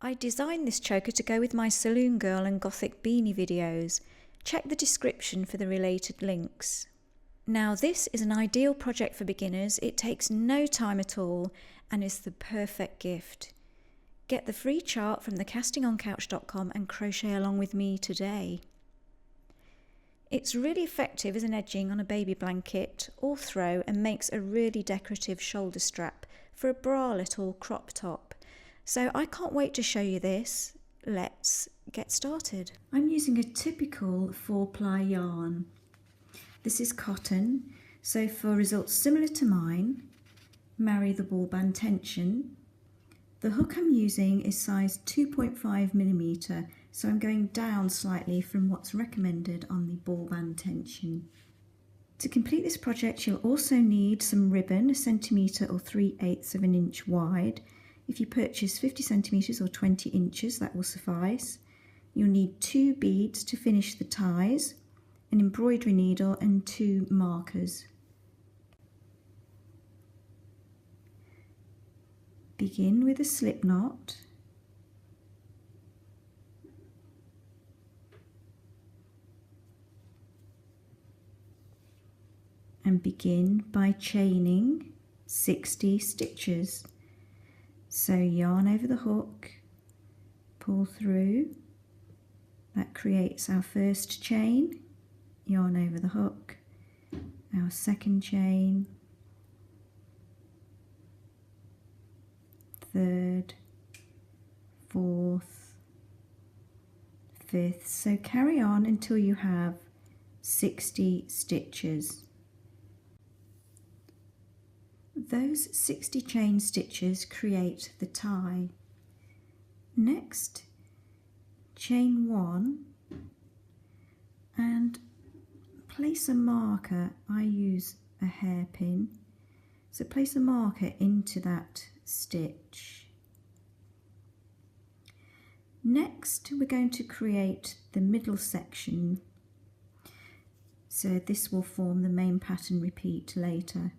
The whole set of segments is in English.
I designed this choker to go with my Saloon Girl and Gothic beanie videos. Check the description for the related links. Now this is an ideal project for beginners. It takes no time at all and is the perfect gift. Get the free chart from thecastingoncouch.com and crochet along with me today. It's really effective as an edging on a baby blanket or throw and makes a really decorative shoulder strap for a bralette or crop top. So I can't wait to show you this. Let's get started. I'm using a typical 4-ply yarn. This is cotton, so for results similar to mine, marry the ball band tension. The hook I'm using is size 2.5mm, so I'm going down slightly from what's recommended on the ball band tension. To complete this project you'll also need some ribbon, 1 centimetre or 3/8 of an inch wide. If you purchase 50 centimetres or 20 inches that will suffice. You'll need 2 beads to finish the ties, an embroidery needle and 2 markers. Begin with a slip knot. And begin by chaining 60 stitches. So yarn over the hook, pull through, that creates our first chain, yarn over the hook, our second chain, third, fourth, fifth. So carry on until you have 60 stitches. Those 60 chain stitches create the tie. Next, chain 1 and place a marker. I use a hairpin, so place a marker into that stitch. Next we're going to create the middle section, so this will form the main pattern repeat later.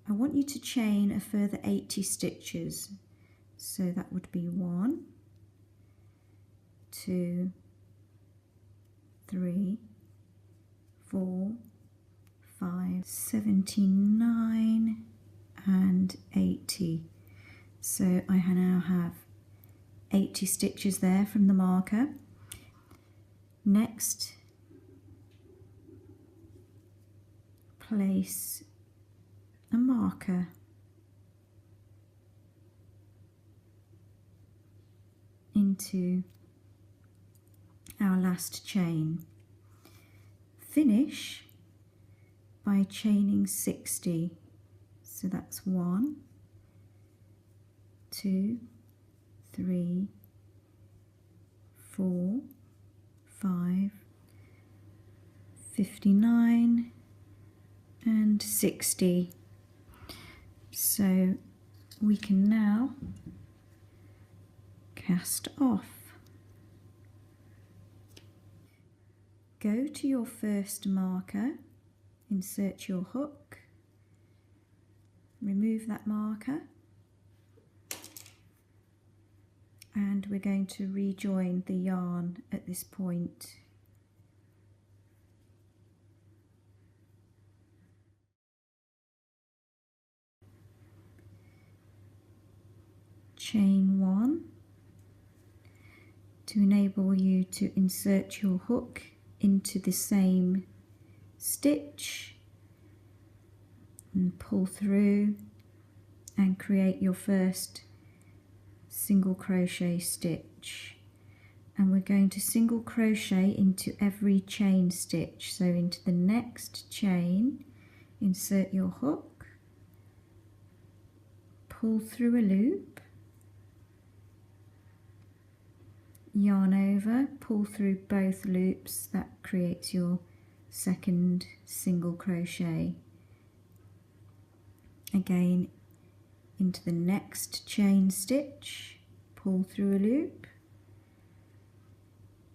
I want you to chain a further 80 stitches, so that would be 1, 2, 3, 4, 5, 79 and 80. So I now have 80 stitches there from the marker. Next, place a marker into our last chain. Finish by chaining 60. So that's 1, 2, 3, 4, 5, 59 and 60. So we can now cast off. Go to your first marker, insert your hook, remove that marker, and we're going to rejoin the yarn at this point. Chain 1 to enable you to insert your hook into the same stitch and pull through and create your first single crochet stitch. And we're going to single crochet into every chain stitch. So into the next chain, insert your hook, pull through a loop, yarn over, pull through both loops. That creates your second single crochet. Again, into the next chain stitch, pull through a loop,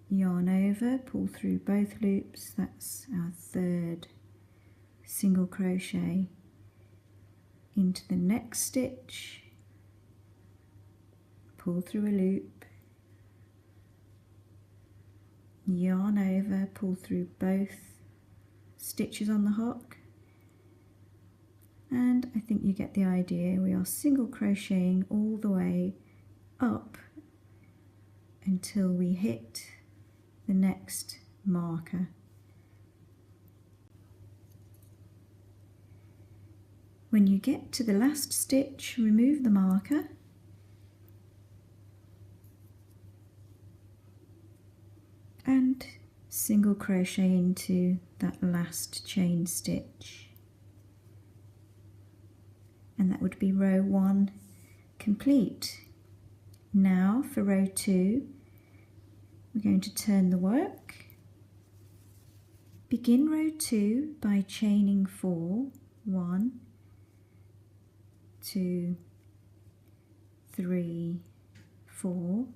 yarn over, pull through both loops. That's our third single crochet. Into the next stitch, pull through a loop, yarn over, pull through both stitches on the hook, and I think you get the idea. We are single crocheting all the way up until we hit the next marker. When you get to the last stitch, remove the marker and single crochet into that last chain stitch, and that would be row 1 complete. Now for row 2, we're going to turn the work. Begin row 2 by chaining 4, 1, 2, 3, 4,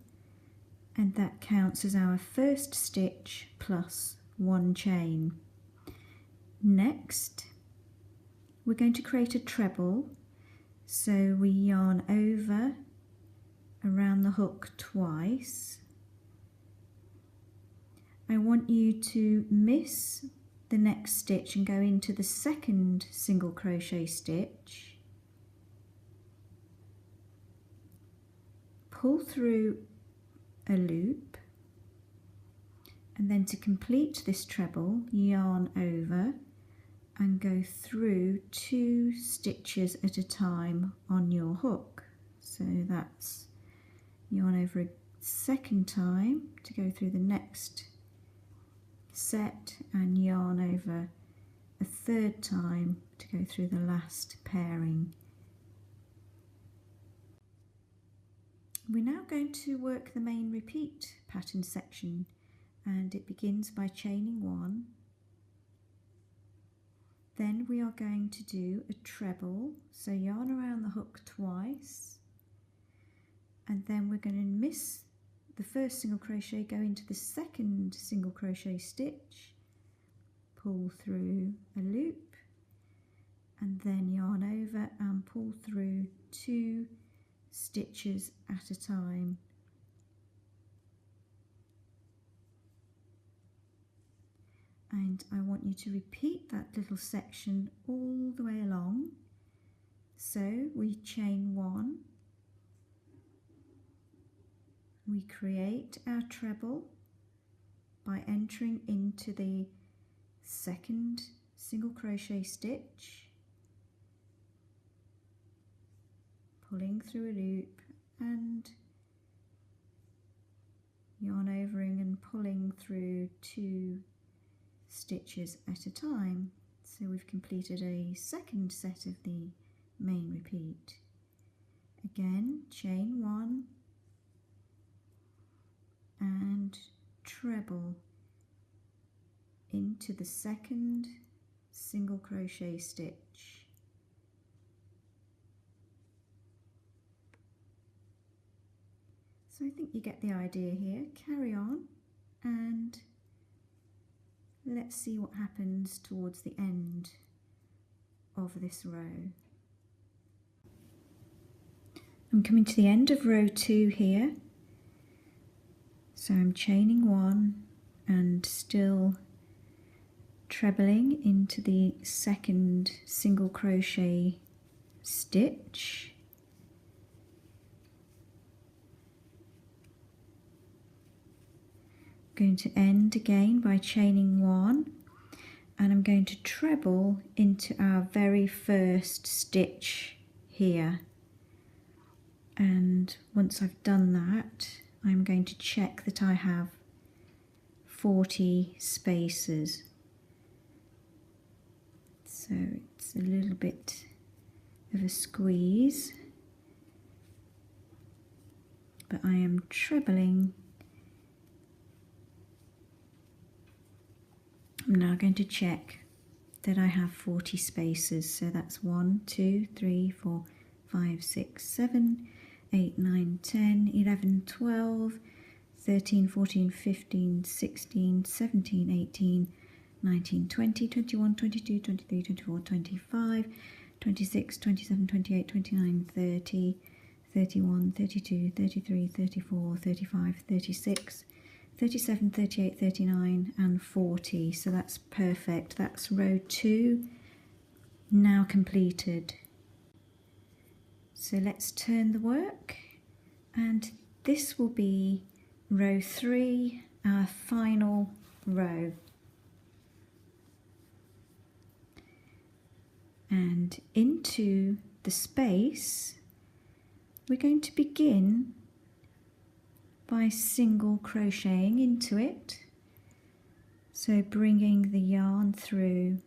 and that counts as our first stitch plus 1 chain. Next, we're going to create a treble, so we yarn over around the hook twice. I want you to miss the next stitch and go into the second single crochet stitch. Pull through a loop, and then to complete this treble, yarn over and go through 2 stitches at a time on your hook. So that's yarn over a second time to go through the next set, and yarn over a third time to go through the last pairing. We're now going to work the main repeat pattern section, and it begins by chaining 1. Then we are going to do a treble, so yarn around the hook twice, and then we're going to miss the first single crochet, go into the second single crochet stitch, pull through a loop, and then yarn over and pull through 2 stitches at a time. And I want you to repeat that little section all the way along. So we chain 1, we create our treble by entering into the second single crochet stitch, pulling through a loop and yarn overing and pulling through 2 stitches at a time. So we've completed a second set of the main repeat. Again, chain 1 and treble into the second single crochet stitch. So I think you get the idea here. Carry on and let's see what happens towards the end of this row. I'm coming to the end of row 2 here. So I'm chaining 1 and still trebling into the second single crochet stitch. Going to end again by chaining 1, and I'm going to treble into our very first stitch here. And once I've done that, I'm going to check that I have 40 spaces. So it's a little bit of a squeeze, but I am trebling. I'm now going to check that I have 40 spaces. So that's 1, 2, 3, 4, 5, 6, 7, 8, 9, 10, 11, 12, 13, 14, 15, 16, 17, 18, 19, 20, 21, 22, 23, 24, 25, 26, 27, 28, 29, 30, 31, 32, 33, 34, 35, 36, 37, 38, 39 and 40. So that's perfect. That's row 2 now completed. So let's turn the work, and this will be row 3, our final row. And into the space we're going to begin by single crocheting into it. So bringing the yarn through,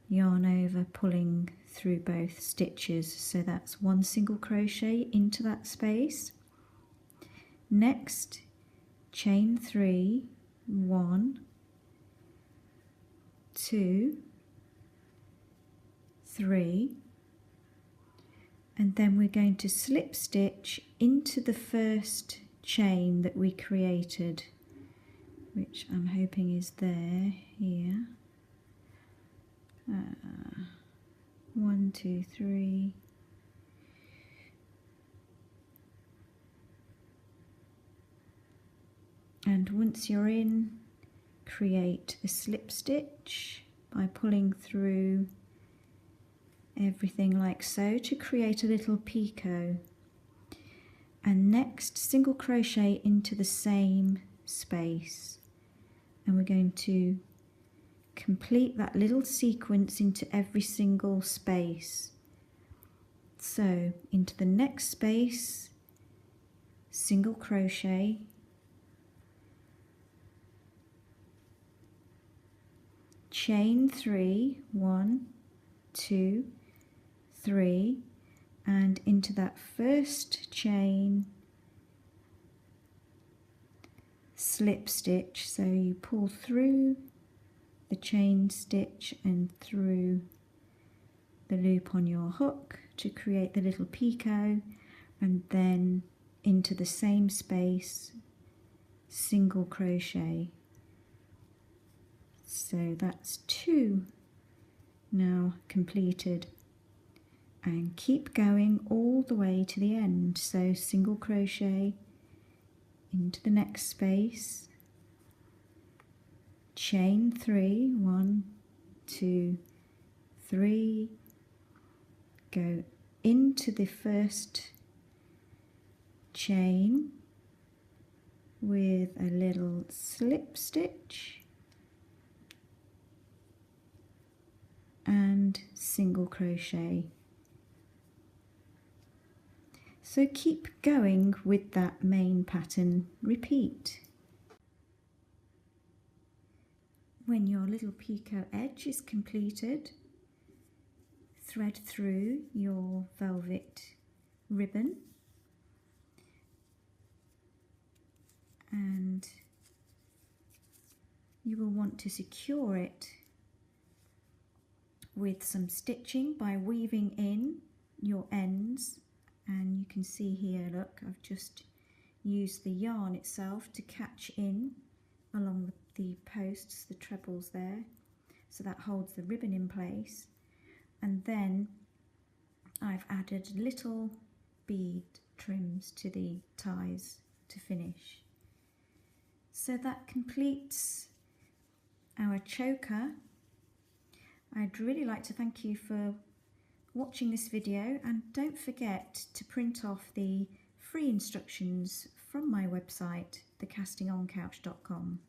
yarn over, pulling through both stitches. So that's one single crochet into that space. Next, chain 3, 1, 2, 3, and then we're going to slip stitch into the first chain that we created, which I'm hoping is there, here. 1, 2, 3. And once you're in, create a slip stitch by pulling through everything like so to create a little picot. And next, single crochet into the same space, and we're going to complete that little sequence into every single space. So into the next space, single crochet, chain 3, 1, 2, 3, and into that first chain, slip stitch. So you pull through the chain stitch and through the loop on your hook to create the little picot, and then into the same space, single crochet. So that's 2 now completed, and keep going all the way to the end. So single crochet into the next space, chain 3, 1, 2, 3, go into the first chain with a little slip stitch and single crochet. So keep going with that main pattern, repeat. When your little picot edge is completed, thread through your velvet ribbon, and you will want to secure it with some stitching by weaving in your ends. And you can see here, look, I've just used the yarn itself to catch in along the posts, the trebles there, so that holds the ribbon in place. And then I've added little bead trims to the ties to finish. So that completes our choker. I'd really like to thank you for watching this video, and don't forget to print off the free instructions from my website, thecastingoncouch.com.